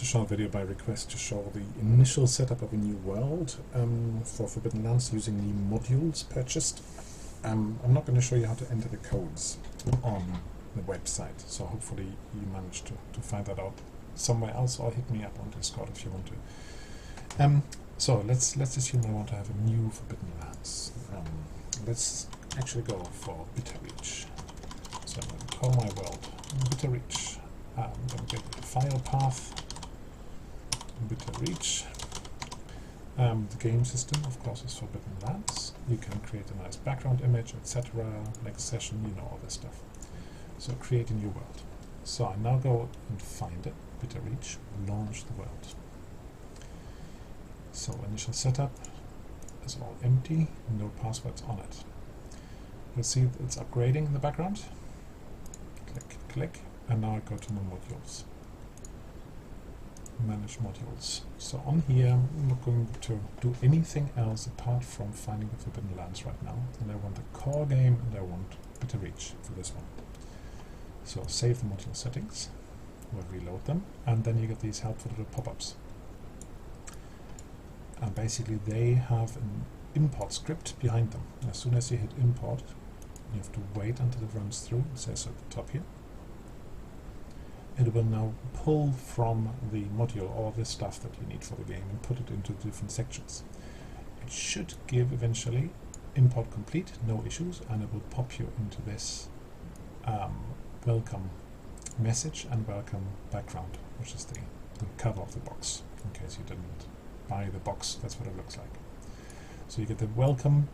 show a video by request to show the initial setup of a new world for Forbidden Lands using the modules purchased. I'm not going to show you how to enter the codes on the website, so hopefully you managed to find that out somewhere else, or hit me up on Discord if you want to. So let's assume I want to have a new Forbidden Lands. Let's actually go for Bitter Reach. So I'm going to call my world Bitter Reach. I'm going to get the file path, Bitter Reach. The game system, of course, is Forbidden Lands. You can create a nice background image, etc. Next session, you know all this stuff. So create a new world. So I now go and find it, Bitter Reach, launch the world. So initial setup is all empty, no passwords on it. You'll see it's upgrading in the background. Click, click, and now I go to my modules. Manage modules. So on here, I'm not going to do anything else apart from finding the Forbidden Lands right now. And I want the core game, and I want Bitter Reach for this one. So save the module settings, we'll reload them, and then you get these helpful little pop-ups. And basically they have an import script behind them. As soon as you hit import, you have to wait until it runs through. It says at the top here. It will now pull from the module all this stuff that you need for the game and put it into different sections. It should give eventually import complete, no issues, and it will pop you into this welcome message and welcome background, which is the cover of the box, in case you didn't buy the box. That's what it looks like. So you get the welcome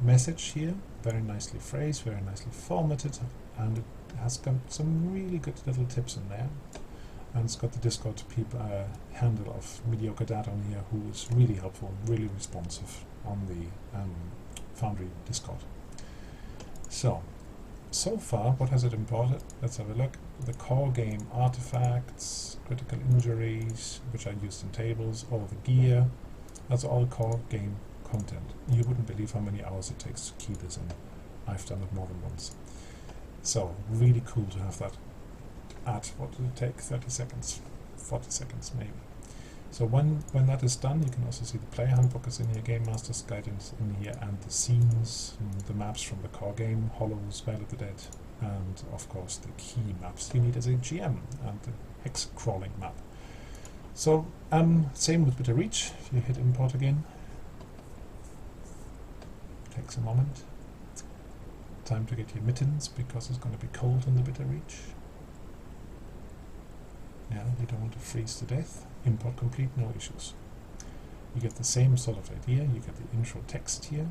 message here, very nicely phrased, very nicely formatted, and it has got some really good little tips in there. And it's got the Discord handle of Mediocre Dad on here, who is really helpful, really responsive on the Foundry Discord. So far, what has it imported? Let's have a look. The core game artifacts, critical injuries, which are used in tables, all the gear. That's all core game content. You wouldn't believe how many hours it takes to key this in. I've done it more than once. So really cool to have that at, what did it take, 30 seconds, 40 seconds maybe. So when that is done, you can also see the player handbook is in here, game master's guidance in here, and the scenes, the maps from the core game, Hollows, Vale of the Dead, and of course the key maps you need as a GM, and the hex crawling map. So same with Bitter Reach. If you hit import again, takes a moment. Time to get your mittens, because it's going to be cold in the Bitter Reach. Yeah, you don't want to freeze to death. Import complete, no issues. You get the same sort of idea. You get the intro text here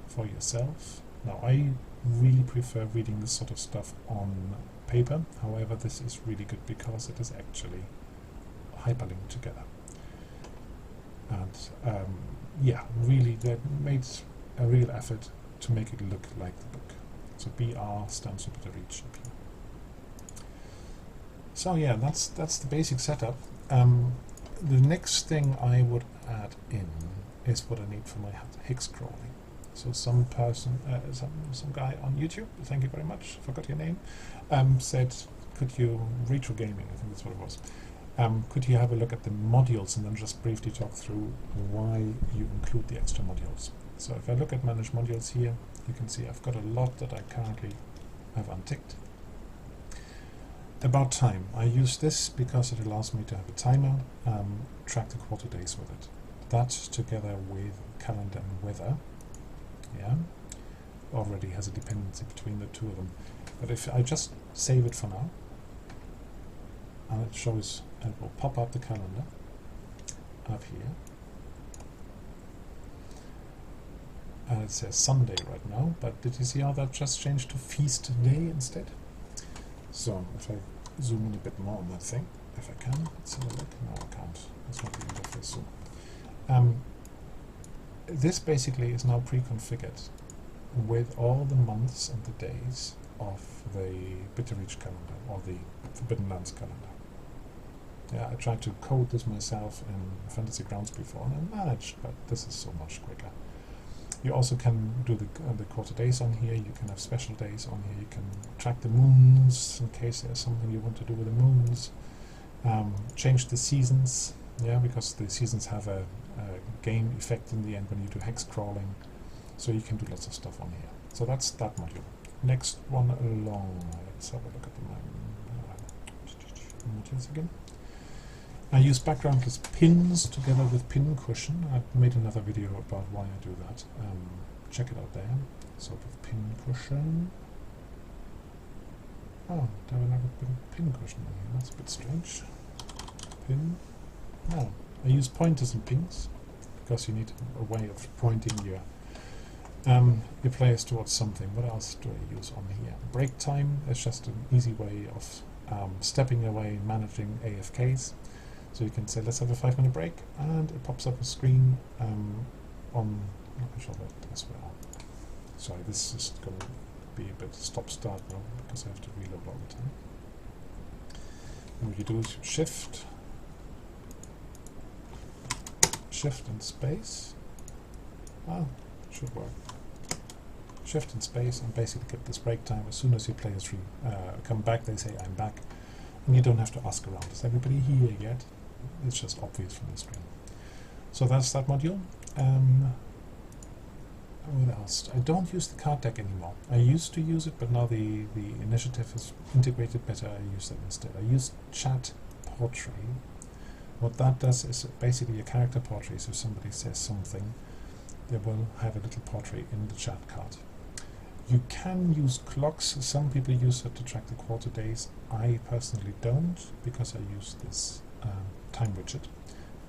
for yourself. Now, I really prefer reading this sort of stuff on paper. However, this is really good because it is actually hyperlinked together. And yeah, really, they made a real effort to make it look like the book. So BR stands for Bitter Reach up here. So yeah, that's the basic setup. The next thing I would add in is what I need for my hex crawling. So some person, some guy on YouTube, thank you very much, forgot your name, said, could you, Retro Gaming, I think that's what it was, could you have a look at the modules and then just briefly talk through why you include the extra modules. So if I look at Manage Modules here, you can see I've got a lot that I currently have unticked. About time. I use this because it allows me to have a timer, track the quarter days with it. That together with calendar and weather, yeah, already has a dependency between the two of them. But if I just save it for now, and it shows, it will pop up the calendar up here. And it says Sunday right now, but did you see how that just changed to feast day instead? So if I zoom in a bit more on that thing, if I can, let's have a look. No, I can't. That's not the interface zoom. This basically is now pre-configured with all the months and the days of the Bitter Reach calendar, or the Forbidden Lands calendar. Yeah, I tried to code this myself in Fantasy Grounds before, and I managed, but this is so much quicker. You also can do the quarter days on here. You can have special days on here. You can track the moons in case there's something you want to do with the moons. change the seasons, yeah, because the seasons have a game effect in the end when you do hex crawling, so you can do lots of stuff on here. So that's that module. Next one along, let's have a look at the modules again. I use backgroundless pins together with pin cushion. I've made another video about why I do that. Check it out there. So with pin cushion. Oh, there were never been pin cushion on here. That's a bit strange. Pin. No, I use pointers and pins because you need a way of pointing your players towards something. What else do I use on here? Break time is just an easy way of stepping away, managing AFKs. So you can say, let's have a 5-minute break, and it pops up a screen on. Let me show that as well. Sorry, this is going to be a bit stop-start now because I have to reload all the time. And what you do is shift and space. Oh, should work. Shift and space, and basically get this break time. As soon as your players come back, they say, I'm back. And you don't have to ask around, is everybody here yet? It's just obvious from the screen. So that's that module. What else? I don't use the card deck anymore. I used to use it, but now the initiative is integrated better. I use that instead. I use chat portrait. What that does is basically a character portrait. So if somebody says something, they will have a little portrait in the chat card. You can use clocks. Some people use it to track the quarter days. I personally don't, because I use this time widget.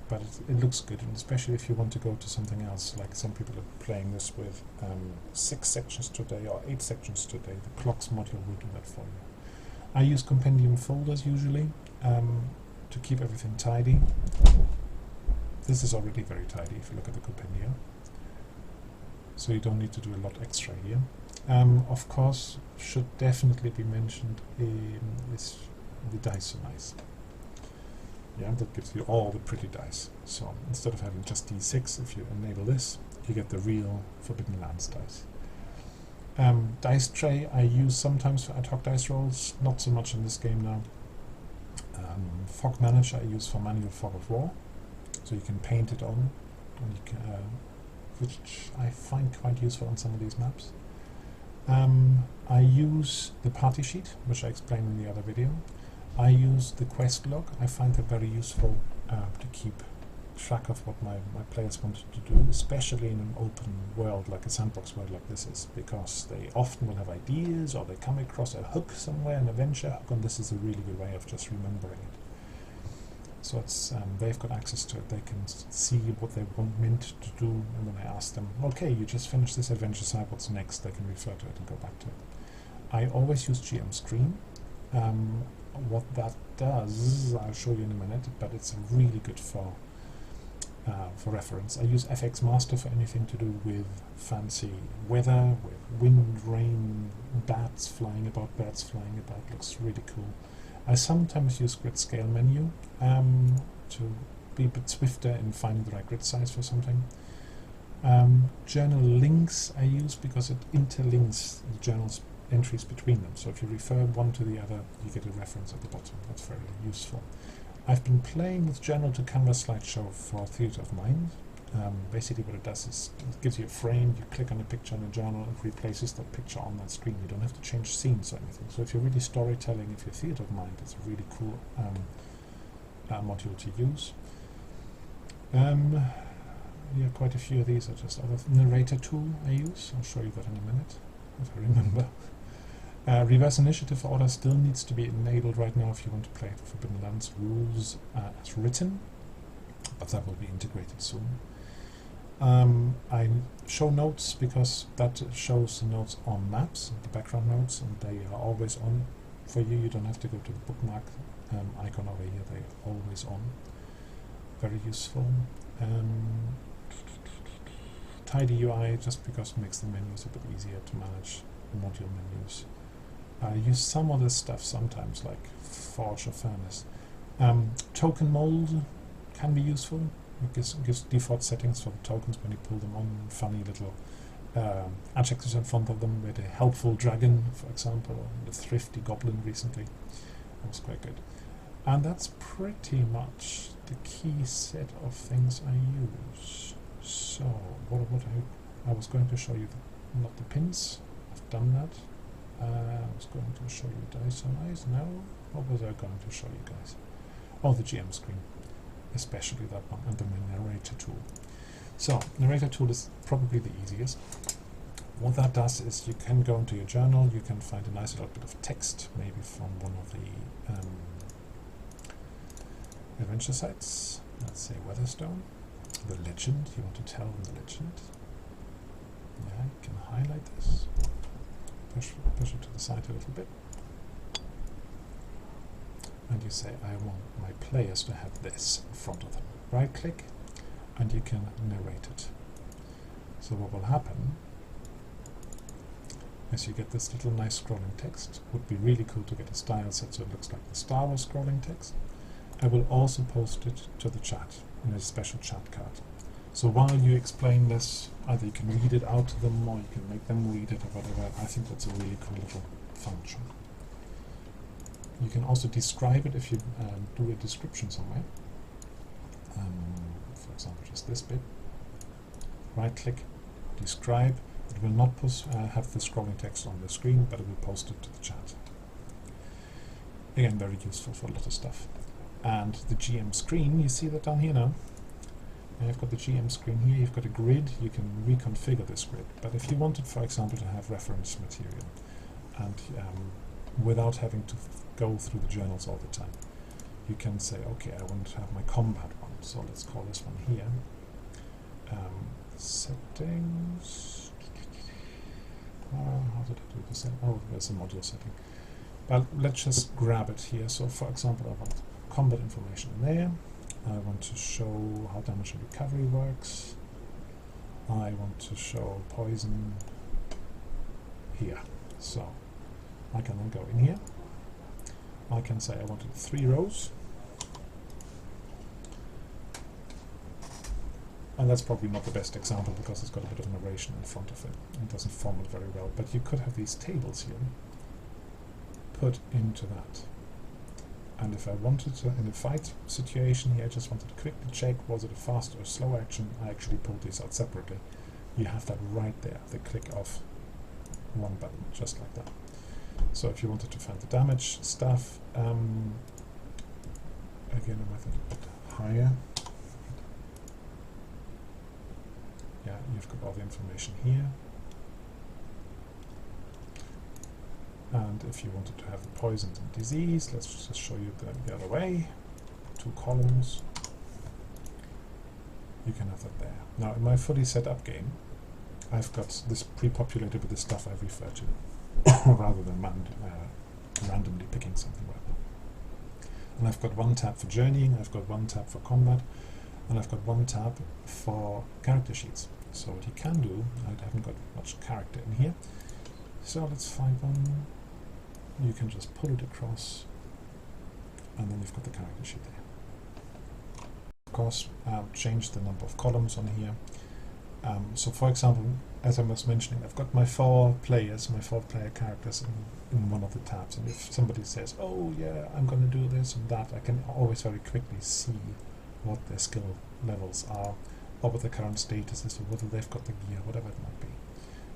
But it looks good, and especially if you want to go to something else, like some people are playing this with 6 sections today or 8 sections today. The clocks module will do that for you. I use compendium folders usually to keep everything tidy. This is already very tidy if you look at the compendium. So you don't need to do a lot extra here. Of course, should definitely be mentioned is the dice are nice. Yeah, that gives you all the pretty dice. So instead of having just D6, if you enable this, you get the real Forbidden Lands dice. Dice tray I use sometimes for ad hoc dice rolls, not so much in this game now. Fog Manager I use for manual fog of war, so you can paint it on, and you can, which I find quite useful on some of these maps. I use the party sheet, which I explained in the other video. I use the quest log. I find that very useful to keep track of what my players wanted to do, especially in an open world like a sandbox world like this is, because they often will have ideas, or they come across a hook somewhere, an adventure hook, and this is a really good way of just remembering it. So it's they've got access to it. They can see what they meant to do, and when I ask them, okay, you just finished this adventure side, what's next? They can refer to it and go back to it. I always use GM Screen. What that does, I'll show you in a minute, but it's really good for reference. I use FX Master for anything to do with fancy weather, with wind, rain, bats flying about. Looks really cool. I sometimes use grid scale menu to be a bit swifter in finding the right grid size for something. Journal links I use because it interlinks the journals entries between them. So if you refer one to the other, you get a reference at the bottom. That's very useful. I've been playing with Journal to Canvas slideshow for Theatre of Mind. Basically what it does is it gives you a frame, you click on a picture in a journal, it replaces that picture on that screen. You don't have to change scenes or anything. So if you're really storytelling, if you're Theatre of Mind, it's a really cool module to use. Yeah, quite a few of these are just other narrator tool I use. I'll show you that in a minute, if I remember. Reverse initiative order still needs to be enabled right now if you want to play the Forbidden Lands rules as written, but that will be integrated soon. I show notes because that shows the notes on maps, the background notes, and they are always on for you. You don't have to go to the bookmark icon over here, they are always on. Very useful. Tidy UI just because it makes the menus a bit easier to manage, the module menus. I use some other stuff sometimes, like Forge or Furnace. Token mold can be useful. It gives default settings for the tokens when you pull them on. Funny little adjectives in front of them, with a helpful dragon, for example, or the thrifty goblin recently. That was quite good. And that's pretty much the key set of things I use. So, what I was going to show you, not the pins, I've done that. I was going to show you dice size, no? What was I going to show you guys? Oh, the GM screen, especially that one, and the narrator tool. So, narrator tool is probably the easiest. What that does is you can go into your journal, you can find a nice little bit of text, maybe from one of the adventure sites, let's say Weatherstone, the legend, you want to tell them the legend. Yeah, you can highlight this, push it to the side a little bit, and you say, I want my players to have this in front of them. Right click, and you can narrate it. So what will happen is you get this little nice scrolling text. Would be really cool to get a style set so it looks like the Star Wars scrolling text. I will also post it to the chat in a special chat card. So while you explain this, either you can read it out to them or you can make them read it or whatever. I think that's a really cool little function. You can also describe it if you do a description somewhere. For example, just this bit. Right click, describe. It will not have the scrolling text on the screen, but it will post it to the chat. Again, very useful for a lot of stuff. And the GM screen, you see that down here now? I've got the GM screen here, you've got a grid, you can reconfigure this grid. But if you wanted, for example, to have reference material, and without having to go through the journals all the time, you can say, okay, I want to have my combat one. So let's call this one here. Settings. How did I do this? Oh, there's a module setting. But let's just grab it here. So for example, I want combat information in there. I want to show how damage and recovery works. I want to show poison here. So I can then go in here. I can say I wanted 3 rows. And that's probably not the best example because it's got a bit of narration in front of it. It doesn't format very well. But you could have these tables here put into that. And if I wanted to, in a fight situation here, I just wanted to quickly check, was it a fast or slow action, I actually pulled these out separately. You have that right there, the click of one button, just like that. So if you wanted to find the damage stuff, again, I might think a bit higher. Yeah, you've got all the information here. And if you wanted to have the poisons and disease, let's just show you the other way. 2 columns. You can have that there. Now, in my fully set up game, I've got this pre-populated with the stuff I refer to, rather than randomly picking something right now. And I've got 1 tab for journeying, I've got 1 tab for combat, and I've got 1 tab for character sheets. So what you can do, I haven't got much character in here, so let's find one. You can just pull it across, and then you've got the character sheet there. Of course, change the number of columns on here. So for example, as I was mentioning, I've got my 4 players, my 4 player characters in one of the tabs, and if somebody says, oh yeah, I'm going to do this and that, I can always very quickly see what their skill levels are, or what the current status is, or whether they've got the gear, whatever it might be.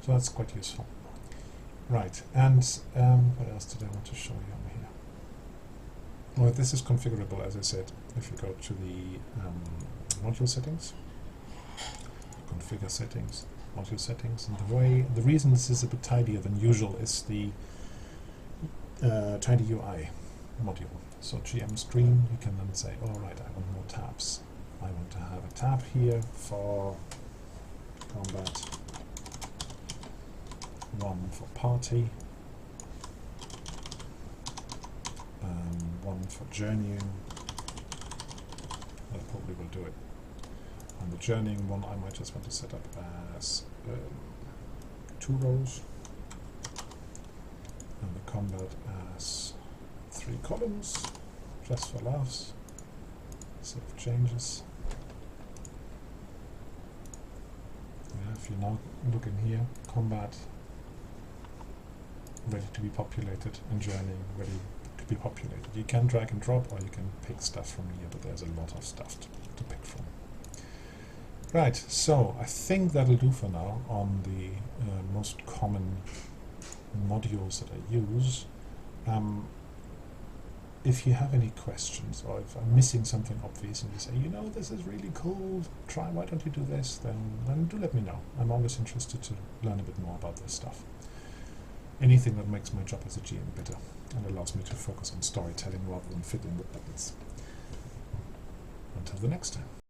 So that's quite useful. Right, and what else did I want to show you on here? Well, this is configurable, as I said, if you go to the module settings, configure settings, module settings, and the reason this is a bit tidier than usual is the tidy UI module. So GM screen, you can then say, all right, I want more tabs. I want to have a tab here for combat, 1 for party, 1 for journeying. That probably will do it. And the journeying one I might just want to set up as 2 rows, and the combat as 3 columns, just for laughs. Save changes. Yeah, if you now look in here, combat ready to be populated, and journeying ready to be populated. You can drag and drop, or you can pick stuff from here, but there's a lot of stuff to pick from. Right, so I think that'll do for now on the most common modules that I use. If you have any questions, or if I'm missing something obvious and you say, you know, this is really cool, why don't you do this, then do let me know. I'm always interested to learn a bit more about this stuff. Anything that makes my job as a GM better and allows me to focus on storytelling rather than fiddling with buttons. Until the next time.